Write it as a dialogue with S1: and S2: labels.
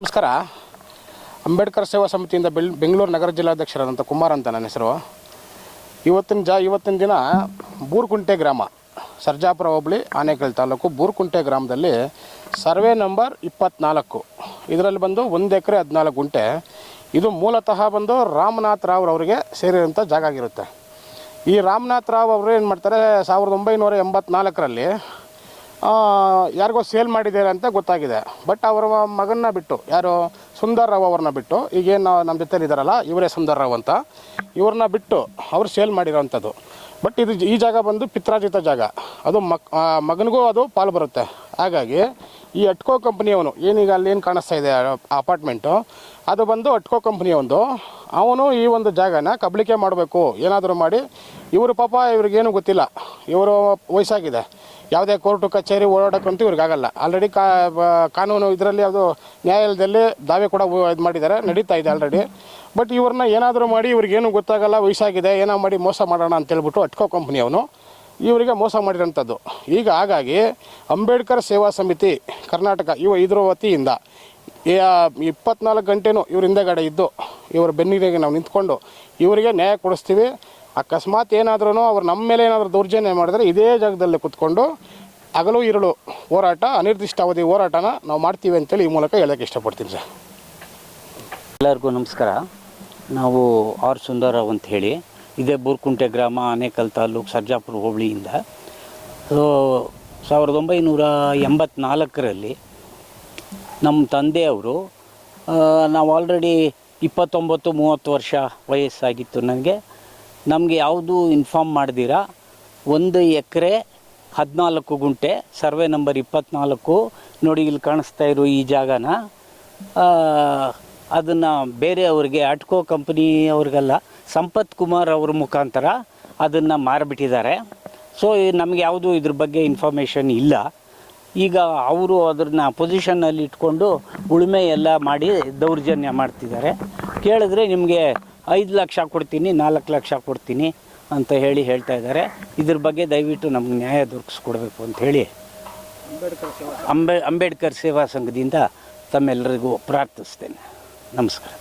S1: ನಮಸ್ಕಾರ. ಅಂಬೇಡ್ಕರ್ ಸೇವಾ ಸಮಿತಿಯಿಂದ ಬೆಂಗಳೂರು ನಗರ ಜಿಲ್ಲಾಧ್ಯಕ್ಷರಾದಂಥ ಕುಮಾರ್ ಅಂತ ನನ್ನ ಹೆಸರು. ಇವತ್ತಿನ ದಿನ ಬೂರ್ಕುಂಟೆ ಗ್ರಾಮ, ಸರ್ಜಾಪುರ ಹೋಬಳಿ, ಆನೇಕಲ್ ತಾಲೂಕು ಬೂರ್ಕುಂಟೆ ಗ್ರಾಮದಲ್ಲಿ ಸರ್ವೆ ನಂಬರ್ 24, ಇದರಲ್ಲಿ ಬಂದು 1 ಎಕರೆ 14 ಗುಂಟೆ. ಇದು ಮೂಲತಃ ಬಂದು ರಾಮನಾಥ್ ರಾವ್ ಅವರಿಗೆ ಸೇರಿರೋಂಥ ಜಾಗ ಆಗಿರುತ್ತೆ. ಈ ರಾಮನಾಥ್ ರಾವ್ ಅವರು ಏನು ಮಾಡ್ತಾರೆ, 1984ರಲ್ಲಿ ಯಾರಿಗೋ ಸೇಲ್ ಮಾಡಿದ್ದಾರೆ ಅಂತ ಗೊತ್ತಾಗಿದೆ. ಬಟ್ ಅವರ ಮಗನ್ನ ಬಿಟ್ಟು, ಯಾರು ಸುಂದರ್ ರಾವ್ ಅವ್ರನ್ನ ಬಿಟ್ಟು, ಈಗೇನು ನಮ್ಮ ಜೊತೆಲಿ ಇದ್ದಾರಲ್ಲ ಇವರೇ ಸುಂದರ್ ರಾವ್ ಅಂತ, ಇವ್ರನ್ನ ಬಿಟ್ಟು ಅವ್ರು ಸೇಲ್ ಮಾಡಿರೋವಂಥದ್ದು. ಬಟ್ ಈ ಜಾಗ ಬಂದು ಪಿತ್ರಾರ್ಜಿತ ಜಾಗ, ಅದು ಮಗನಿಗೂ ಅದು ಪಾಲು ಬರುತ್ತೆ. ಹಾಗಾಗಿ ಈ ಅಟ್ಕೋ ಕಂಪ್ನಿಯವನು ಏನೀಗ ಅಲ್ಲೇನು ಕಾಣಿಸ್ತಾ ಇದೆ ಅಪಾರ್ಟ್ಮೆಂಟು, ಅದು ಬಂದು ಅಟ್ಕೋ ಕಂಪ್ನಿಯವನು. ಅವನು ಈ ಒಂದು ಜಾಗನ ಕಬಳಿಕೆ ಮಾಡಬೇಕು ಏನಾದರೂ ಮಾಡಿ. ಇವರು ಪಾಪ ಇವ್ರಿಗೇನು ಗೊತ್ತಿಲ್ಲ, ಇವರು ವಯಸ್ಸಾಗಿದೆ, ಯಾವುದೇ ಕೋರ್ಟು ಕಚೇರಿ ಓಡಾಡೋಕ್ಕಂತೂ ಇವ್ರಿಗಾಗಲ್ಲ. ಆಲ್ರೆಡಿ ಕಾನೂನು ಇದರಲ್ಲಿ ಅದು ನ್ಯಾಯಾಲಯದಲ್ಲಿ ದಾವೆ ಕೂಡ ಇದು ಮಾಡಿದ್ದಾರೆ, ನಡೀತಾ ಇದೆ ಆಲ್ರೆಡಿ. ಬಟ್ ಇವ್ರನ್ನ ಏನಾದರೂ ಮಾಡಿ, ಇವ್ರಿಗೇನು ಗೊತ್ತಾಗಲ್ಲ, ವಯಸ್ಸಾಗಿದೆ, ಏನೋ ಮಾಡಿ ಮೋಸ ಮಾಡೋಣ ಅಂತೇಳ್ಬಿಟ್ಟು ಅಟ್ಕೋ ಕಂಪ್ನಿಯವನು ಇವರಿಗೆ ಮೋಸ ಮಾಡಿರೋಂಥದ್ದು. ಈಗ ಹಾಗಾಗಿ ಅಂಬೇಡ್ಕರ್ ಸೇವಾ ಸಮಿತಿ ಕರ್ನಾಟಕ ಇದ್ರ ವತಿಯಿಂದ 24 ಗಂಟೆನೂ ಇವ್ರ ಹಿಂದೆಗಡೆ ಇದ್ದು ಇವ್ರ ಬೆನ್ನಿಗೆ ನಾವು ನಿಂತ್ಕೊಂಡು ಇವರಿಗೆ ನ್ಯಾಯ ಕೊಡಿಸ್ತೀವಿ. ಅಕಸ್ಮಾತ್ ಏನಾದ್ರೂ ಅವ್ರು ನಮ್ಮ ಮೇಲೆ ಏನಾದರೂ ದೌರ್ಜನ್ಯ ಮಾಡಿದ್ರೆ ಇದೇ ಜಾಗದಲ್ಲಿ ಕೂತ್ಕೊಂಡು ಹಗಲು ಇರಳು ಹೋರಾಟ, ಅನಿರ್ದಿಷ್ಟಾವಧಿ ಹೋರಾಟನ ನಾವು ಮಾಡ್ತೀವಿ ಅಂತೇಳಿ ಈ ಮೂಲಕ ಹೇಳೋಕ್ಕೆ ಇಷ್ಟಪಡ್ತೀನಿ ಸರ್.
S2: ಎಲ್ಲರಿಗೂ ನಮಸ್ಕಾರ. ನಾವು ಆರ್ ಸುಂದರರಾವ್ ಅಂತ ಹೇಳಿ, ಇದೇ ಬೂರ್ಕುಂಟೆ ಗ್ರಾಮ, ಆನೇಕಲ್ ತಾಲೂಕು, ಸರ್ಜಾಪುರ ಹೋಬಳಿಯಿಂದ. 1984ರಲ್ಲಿ ನಮ್ಮ ತಂದೆಯವರು, ನಾವು ಆಲ್ರೆಡಿ 29-30 ವರ್ಷ ವಯಸ್ಸಾಗಿತ್ತು ನನಗೆ. ನಮಗೆ ಯಾವುದೂ ಇನ್ಫಾರ್ಮ್ ಮಾಡ್ದಿರ 1 ಎಕರೆ 14 ಗುಂಟೆ ಸರ್ವೆ ನಂಬರ್ 24 ನೋಡಿ ಇಲ್ಲಿ ಕಾಣಿಸ್ತಾ ಇರೋ ಈ ಜಾಗನ ಅದನ್ನು ಬೇರೆಯವ್ರಿಗೆ, ಅಟ್ಕೋ ಕಂಪ್ನಿ ಅವ್ರಿಗೆಲ್ಲ ಸಂಪತ್ ಕುಮಾರ್ ಅವ್ರ ಮುಖಾಂತರ ಅದನ್ನು ಮಾರಿಬಿಟ್ಟಿದ್ದಾರೆ. ಸೊ ನಮಗೆ ಯಾವುದೂ ಇದ್ರ ಬಗ್ಗೆ ಇನ್ಫಾರ್ಮೇಷನ್ ಇಲ್ಲ. ಈಗ ಅವರು ಅದನ್ನು ಪೊಸಿಷನ್ನಲ್ಲಿ ಇಟ್ಕೊಂಡು ಉಳುಮೆ ಎಲ್ಲ ಮಾಡಿ ದೌರ್ಜನ್ಯ ಮಾಡ್ತಿದ್ದಾರೆ. ಕೇಳಿದ್ರೆ ನಿಮಗೆ 5 ಲಕ್ಷ ಕೊಡ್ತೀನಿ, 4 ಲಕ್ಷ ಕೊಡ್ತೀನಿ ಅಂತ ಹೇಳ್ತಾ ಇದ್ದಾರೆ. ಇದ್ರ ಬಗ್ಗೆ ದಯವಿಟ್ಟು ನಮ್ಗೆ ನ್ಯಾಯ ದೊರಕಿಸ್ಕೊಡ್ಬೇಕು ಅಂತ ಹೇಳಿ ಅಂಬೇಡ್ಕರ್ ಸೇವಾ ಸಂಘದಿಂದ ತಮ್ಮೆಲ್ಲರಿಗೂ ಪ್ರಾರ್ಥಿಸ್ತೇನೆ. ನಮಸ್ಕಾರ.